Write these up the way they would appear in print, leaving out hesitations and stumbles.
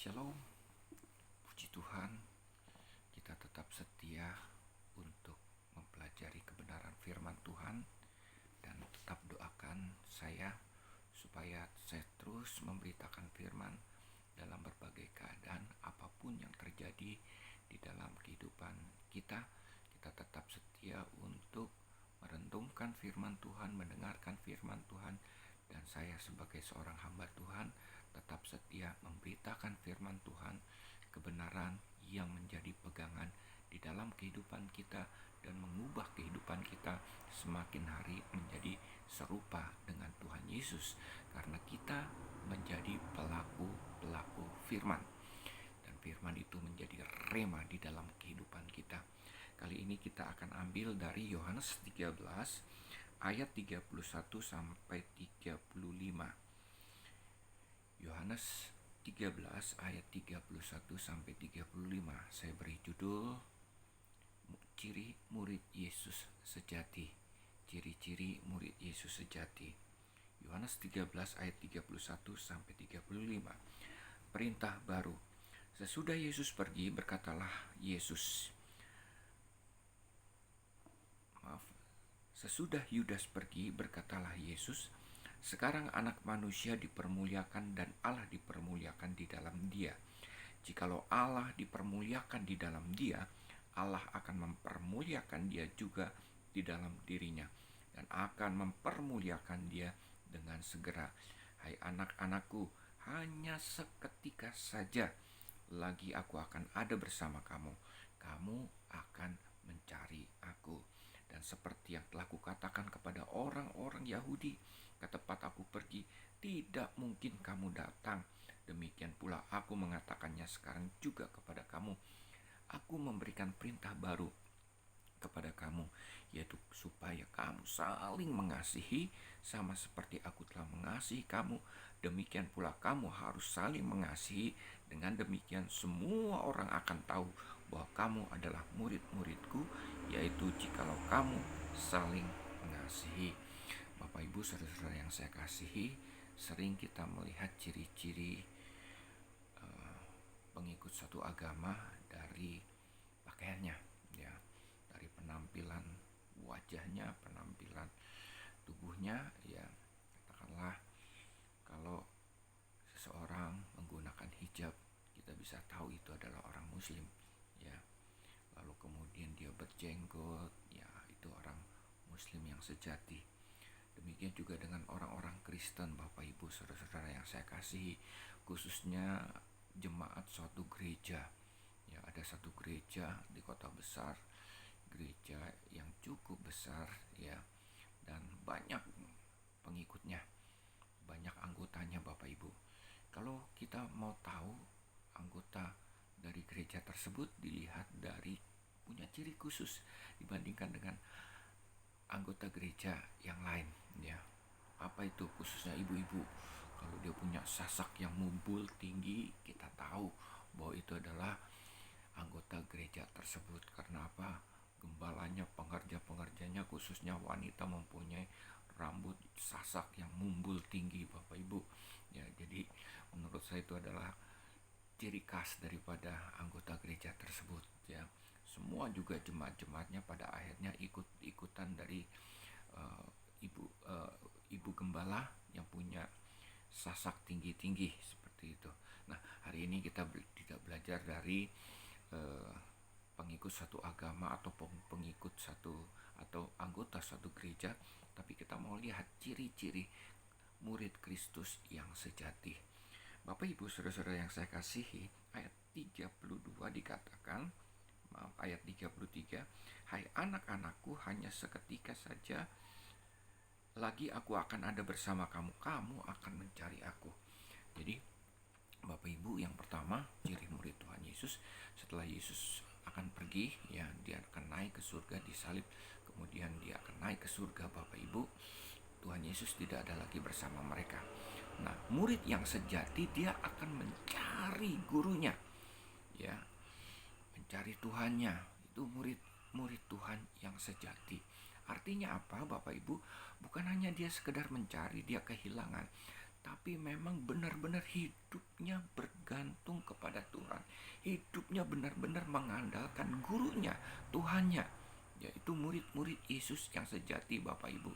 Shalom, puji Tuhan, kita tetap setia untuk mempelajari kebenaran firman Tuhan dan tetap doakan saya supaya saya terus memberitakan firman dalam berbagai keadaan apapun yang terjadi di dalam kehidupan kita. Kita tetap setia untuk merenungkan firman Tuhan, mendengarkan firman Tuhan, dan saya sebagai seorang hamba Tuhan tetap setia memberitakan firman Tuhan, kebenaran yang menjadi pegangan di dalam kehidupan kita dan mengubah kehidupan kita semakin hari menjadi serupa dengan Tuhan Yesus, karena kita menjadi pelaku firman, dan firman itu menjadi rema di dalam kehidupan kita. Kali ini kita akan ambil dari Yohanes 13 ayat 31 sampai 35. Yohanes 13 ayat 31 sampai 35. Saya beri judul Ciri Murid Yesus Sejati. Ciri-ciri murid Yesus sejati. Yohanes 13 ayat 31 sampai 35. Perintah baru. Sesudah Yesus pergi, Sesudah Yudas pergi, berkatalah Yesus, sekarang anak manusia dipermuliakan dan Allah dipermuliakan di dalam dia. Jikalau Allah dipermuliakan di dalam dia, Allah akan mempermuliakan dia juga di dalam dirinya dan akan mempermuliakan dia dengan segera. Hai anak-anakku, hanya seketika saja lagi aku akan ada bersama kamu. Kamu akan mencari aku. Dan seperti yang telah kukatakan kepada orang-orang Yahudi, ke tempat aku pergi, tidak mungkin kamu datang. Demikian pula aku mengatakannya sekarang juga kepada kamu. Aku memberikan perintah baru kepada kamu, yaitu supaya kamu saling mengasihi sama seperti aku telah mengasihi kamu. Demikian pula kamu harus saling mengasihi. Dengan demikian semua orang akan tahu bahwa kamu adalah murid-muridku, yaitu jikalau kamu saling mengasihi. Bapak Ibu saudara-saudara yang saya kasihi, sering kita melihat ciri-ciri pengikut suatu agama dari pakaiannya, ya, dari penampilan wajahnya, penampilan tubuhnya, ya. Katakanlah kalau seseorang menggunakan hijab, kita bisa tahu itu adalah orang muslim, ya. Lalu kemudian dia berjenggot, ya, itu orang muslim yang sejati. Demikian juga dengan orang-orang Kristen, Bapak Ibu saudara-saudara yang saya kasihi, khususnya jemaat suatu gereja. Ya, ada satu gereja di kota besar, gereja yang cukup besar, ya, dan banyak pengikutnya, banyak anggotanya, Bapak Ibu. Kalau kita mau tahu anggota dari gereja tersebut, dilihat dari punya ciri khusus dibandingkan dengan anggota gereja yang lain, ya. Apa itu? Khususnya ibu-ibu, kalau dia punya sasak yang mumbul tinggi, kita tahu bahwa itu adalah anggota gereja tersebut. Karena apa? Gembalanya, pengerja-pengerjanya, khususnya wanita, mempunyai rambut sasak yang mumbul tinggi, Bapak Ibu, ya. Jadi menurut saya itu adalah ciri khas daripada anggota gereja tersebut, ya. Semua juga jemaat-jemaatnya pada akhirnya ikut-ikutan dari ibu gembala yang punya sasak tinggi-tinggi seperti itu. Nah, hari ini kita tidak belajar dari pengikut satu agama atau pengikut satu atau anggota satu gereja, tapi kita mau lihat ciri-ciri murid Kristus yang sejati. Bapak Ibu saudara-saudara yang saya kasihi, ayat 32 dikatakan, ayat 33, hai anak-anakku, hanya seketika saja lagi aku akan ada bersama kamu. Kamu akan mencari aku. Jadi Bapak Ibu, yang pertama, ciri murid Tuhan Yesus, setelah Yesus akan pergi, ya, dia akan naik ke surga, disalib, kemudian dia akan naik ke surga, Bapak Ibu. Tuhan Yesus tidak ada lagi bersama mereka. Nah, murid yang sejati, dia akan mencari gurunya, ya, mencari Tuhannya. Itu murid Tuhan yang sejati. Artinya apa, Bapak Ibu? Bukan hanya dia sekedar mencari, dia kehilangan, tapi memang benar-benar hidupnya bergantung kepada hidupnya benar-benar mengandalkan gurunya, Tuhannya, yaitu murid-murid Yesus yang sejati, Bapak Ibu.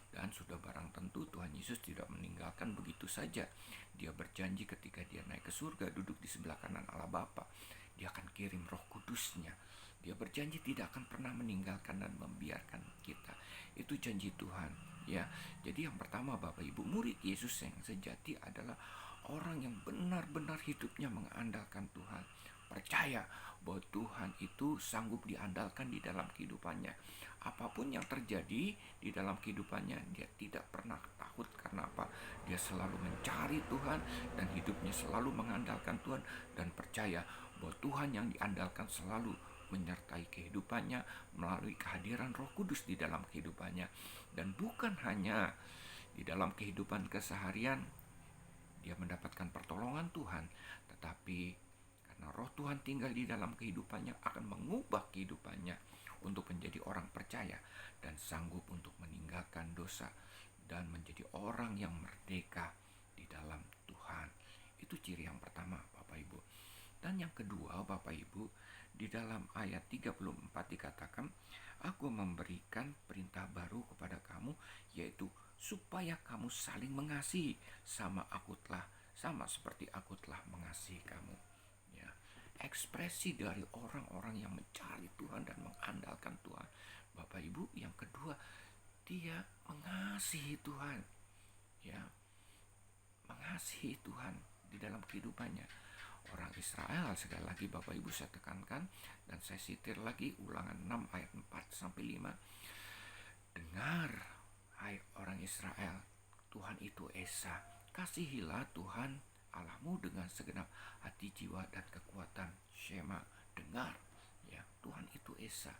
Dan sudah barang tentu Tuhan Yesus tidak meninggalkan begitu saja. Dia berjanji ketika dia naik ke surga, duduk di sebelah kanan Allah Bapa, dia akan kirim Roh Kudusnya. Dia berjanji tidak akan pernah meninggalkan dan membiarkan kita. Itu janji Tuhan, ya. Jadi yang pertama, Bapak Ibu, murid Yesus yang sejati adalah orang yang benar-benar hidupnya mengandalkan Tuhan, percaya bahwa Tuhan itu sanggup diandalkan di dalam kehidupannya. Apapun yang terjadi di dalam kehidupannya, dia tidak pernah takut. Karena apa? Dia selalu mencari Tuhan dan hidupnya selalu mengandalkan Tuhan, dan percaya bahwa Tuhan yang diandalkan selalu menyertai kehidupannya melalui kehadiran Roh Kudus di dalam kehidupannya. Dan bukan hanya di dalam kehidupan keseharian dia mendapatkan pertolongan Tuhan, tetapi karena Roh Tuhan tinggal di dalam kehidupannya akan mengubah kehidupannya untuk menjadi orang percaya dan sanggup untuk meninggalkan dosa dan menjadi orang yang merdeka di dalam Tuhan. Itu ciri yang pertama, Bapak Ibu. Dan yang kedua, Bapak Ibu, di dalam ayat 34 dikatakan, aku memberikan perintah baru kepada kamu, yaitu supaya kamu saling mengasihi sama seperti aku telah mengasihi kamu. Ya, ekspresi dari orang-orang yang mencari Tuhan dan mengandalkan Tuhan, Bapak Ibu, yang kedua, dia mengasihi Tuhan. Ya, mengasihi Tuhan di dalam kehidupannya. Orang Israel, sekali lagi Bapak Ibu saya tekankan dan saya sitir lagi Ulangan 6 ayat 4 sampai 5. Dengar, hai orang Israel, Tuhan itu Esa. Kasihilah Tuhan Allahmu dengan segenap hati, jiwa, dan kekuatan. Shema, dengar. Ya, Tuhan itu Esa.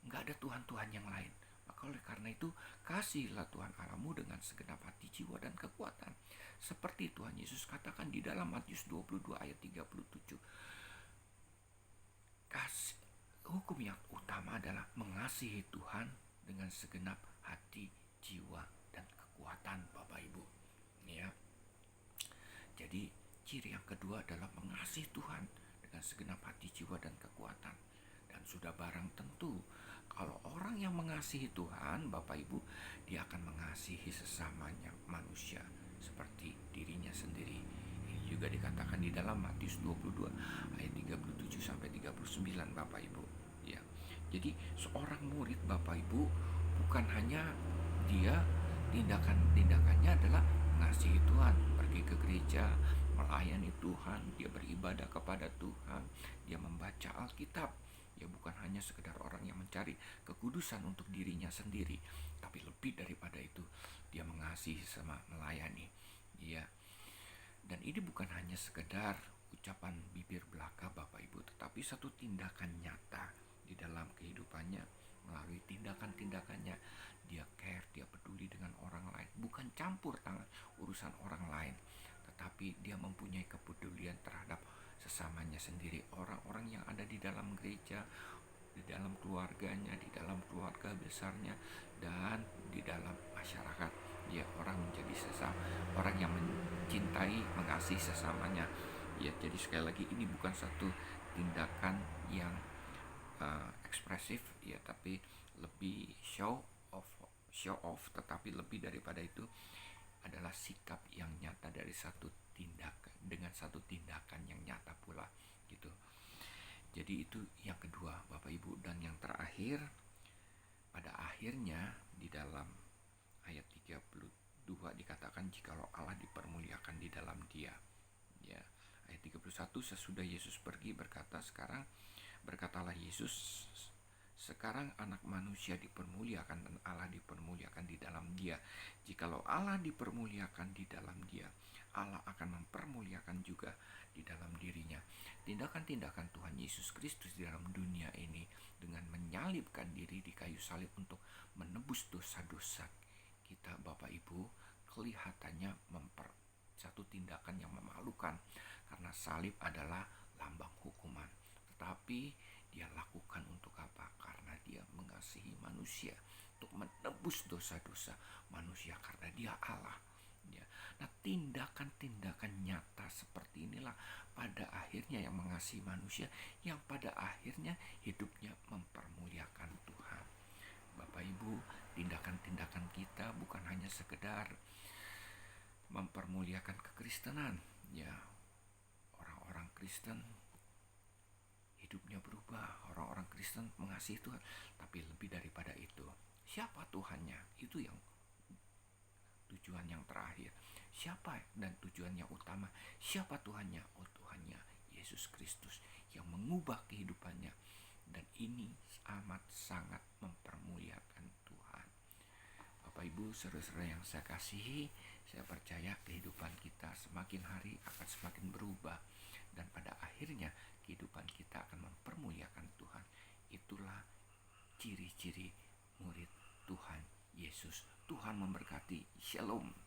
Enggak ada Tuhan-Tuhan yang lain. Maka oleh karena itu, kasihilah Tuhan Allahmu dengan segenap hati, jiwa, dan kekuatan. Seperti Tuhan Yesus katakan di dalam Matius 22 ayat 37. Hukum yang utama adalah mengasihi Tuhan dengan segenap hati, jiwa, dan kekuatan, Bapak Ibu. Ya. Jadi ciri yang kedua adalah mengasihi Tuhan dengan segenap hati, jiwa, dan kekuatan. Dan sudah barang tentu kalau orang yang mengasihi Tuhan, Bapak Ibu, dia akan mengasihi sesamanya manusia seperti dirinya sendiri. Ini juga dikatakan di dalam Matius 22 ayat 37 sampai 39, Bapak Ibu. Ya. Jadi seorang murid, Bapak Ibu, bukan hanya dia tindakannya adalah mengasihi Tuhan, pergi ke gereja, melayani Tuhan, dia beribadah kepada Tuhan, dia membaca Alkitab. Ya, bukan hanya sekedar orang yang mencari kekudusan untuk dirinya sendiri, tapi lebih daripada itu, dia mengasihi sama melayani. Ya. Dan ini bukan hanya sekedar ucapan bibir belaka, Bapak Ibu, tetapi satu tindakan nyata di dalam kehidupannya. Melalui tindakan-tindakannya dia care, dia peduli dengan orang lain, bukan campur tangan urusan orang lain, tetapi dia mempunyai kepedulian terhadap sesamanya sendiri, orang-orang yang ada di dalam gereja, di dalam keluarganya, di dalam keluarga besarnya, dan di dalam masyarakat. Dia orang menjadi orang yang mencintai, mengasihi sesamanya. Ya, jadi sekali lagi ini bukan satu tindakan yang ekspresif, ya, tapi lebih show off, tetapi lebih daripada itu adalah sikap yang nyata dari satu tindakan, dengan satu tindakan yang nyata pula, gitu. Jadi itu yang kedua, Bapak Ibu. Dan yang terakhir, pada akhirnya di dalam ayat 32 dikatakan jikalau Allah dipermuliakan di dalam dia. Ya, ayat 31, sesudah Yesus pergi berkatalah Yesus, sekarang anak manusia dipermuliakan dan Allah dipermuliakan di dalam dia. Jikalau Allah dipermuliakan di dalam dia, Allah akan mempermuliakan juga di dalam dirinya. Tindakan-tindakan Tuhan Yesus Kristus di dalam dunia ini dengan menyalibkan diri di kayu salib untuk menebus dosa-dosa kita, Bapak Ibu, kelihatannya satu tindakan yang memalukan, karena salib adalah lambang hukuman. Tetapi dia lakukan untuk apa? Karena dia mengasihi manusia, untuk menebus dosa-dosa manusia, karena dia Allah. Ya. Nah, tindakan-tindakan nyata seperti inilah pada akhirnya yang mengasihi manusia, yang pada akhirnya hidupnya mempermuliakan Tuhan. Bapak Ibu, tindakan-tindakan kita bukan hanya sekedar mempermuliakan kekristenan, ya. Orang-orang Kristen hidupnya berubah, orang-orang Kristen mengasihi Tuhan, tapi lebih daripada itu, siapa Tuhannya? Itu yang tujuan yang terakhir. Siapa dan tujuan yang utama? Siapa Tuhannya? Oh, Tuhannya Yesus Kristus yang mengubah kehidupannya, dan ini amat sangat mempermuliakan Tuhan. Bapak Ibu, saudara-saudara yang saya kasihi, saya percaya kehidupan kita semakin hari akan semakin berubah, dan pada akhirnya kehidupan kita akan mempermuliakan Tuhan. Itulah ciri-ciri murid Tuhan Yesus. Tuhan memberkati. Shalom.